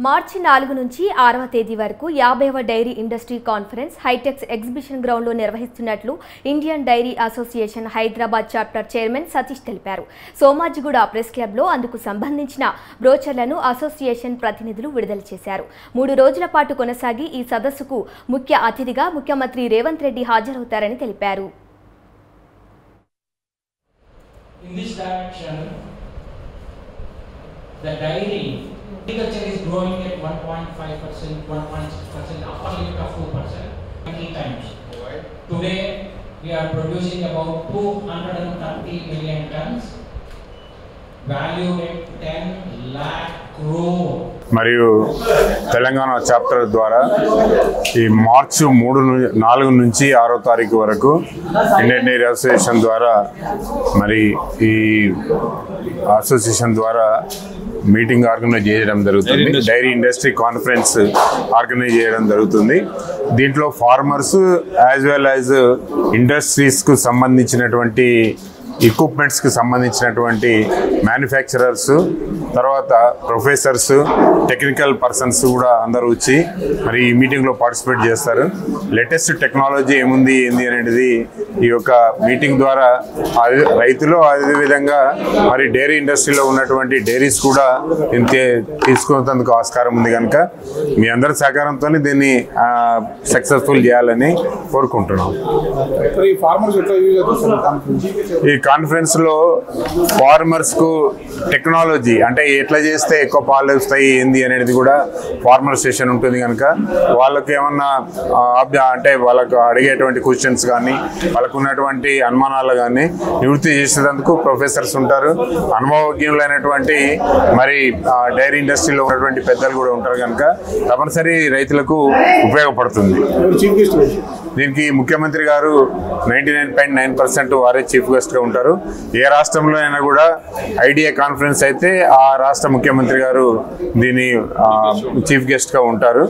మార్చి 4 నుంచి 6వ తేదీ వరకు 50వ dairy industry conference HITEX exhibition గ్రౌండ్లో నిర్వహిస్తున్నట్లు Indian dairy association Hyderabad chapter chairman Satish తెలిపారు. సోమాజిగూడ ప్రెస్ క్లబ్లో అందుకు సంబంధించిన బ్రోచర్లను అసోసియేషన్ ప్రతినిధులు విడుదల చేశారు. 3 రోజుల పాటు కొనసాగి ఈ సదస్సుకు ముఖ్య అతిథిగా ముఖ్యమంత్రి రేవంత్ రెడ్డి హాజరవుతారని తెలిపారు. In this direction, the dairy agriculture is growing at 1.5%, 1.6%, upper limit of 2%, 20 times. Today, we are producing about 230 million tons, valued at 10 lakh crore. మరియు తెలంగాణ చాప్టర్ ద్వారా ఈ మార్చి 4 నుంచి 6వ తారీఖు వరకు ఇండియన్ డైరీ అసోసియేషన్ ద్వారా మరి ఈ అసోసియేషన్ ద్వారా మీటింగ్ ఆర్గనైజ్ చేయడం జరుగుతుంది. డైరీ ఇండస్ట్రీ కాన్ఫరెన్స్ ఆర్గనైజ్ చేయడం జరుగుతుంది. దీంట్లో ఫార్మర్స్ యాజ్ వెల్ యాజ్ ఇండస్ట్రీస్కు సంబంధించినటువంటి ఎక్విప్మెంట్స్కి సంబంధించినటువంటి మ్యానుఫ్యాక్చరర్స్, తర్వాత ప్రొఫెసర్స్, టెక్నికల్ పర్సన్స్ కూడా అందరూ వచ్చి మరి ఈ మీటింగ్లో పార్టిసిపేట్ చేస్తారు. లేటెస్ట్ టెక్నాలజీ ఏముంది ఏంది అనేది ఈ యొక్క మీటింగ్ ద్వారా రైతులు, అదేవిధంగా మరి డైరీ ఇండస్ట్రీలో ఉన్నటువంటి డైరీస్ కూడా తీసుకునేందుకు ఆస్కారం ఉంది. కనుక మీ అందరి సహకారంతో దీన్ని సక్సెస్ఫుల్ చేయాలని కోరుకుంటున్నాం. ఈ కాన్ఫరెన్స్ లో ఫార్మర్స్ కు టెక్నాలజీ అంటే ఎట్లా చేస్తే ఎక్కువ పాలు వస్తాయి ఏంది అనేది కూడా ఫార్మర్ సెషన్ ఉంటుంది. కనుక వాళ్ళకి ఏమన్నా అంటే వాళ్ళకు అడిగేటువంటి క్వశ్చన్స్ కానీ వాళ్ళకు ఉన్నటువంటి అనుమానాలు కానీ నివృత్తి చేసేందుకు ప్రొఫెసర్స్ ఉంటారు. అనుభవజ్ఞులైనటువంటి మరి డైరీ ఇండస్ట్రీలో ఉన్నటువంటి పెద్దలు కూడా ఉంటారు. కనుక తప్పనిసరి రైతులకు ఉపయోగపడుతుంది. దీనికి ముఖ్యమంత్రి గారు 99.9% వారే చీఫ్ గెస్ట్ గా ఉంటారు. ఏ రాష్ట్రంలో అయినా కూడా ఐడియా కాన్ఫరెన్స్ అయితే ఆ రాష్ట్ర ముఖ్యమంత్రి గారు దీని చీఫ్ గెస్ట్ గా ఉంటారు.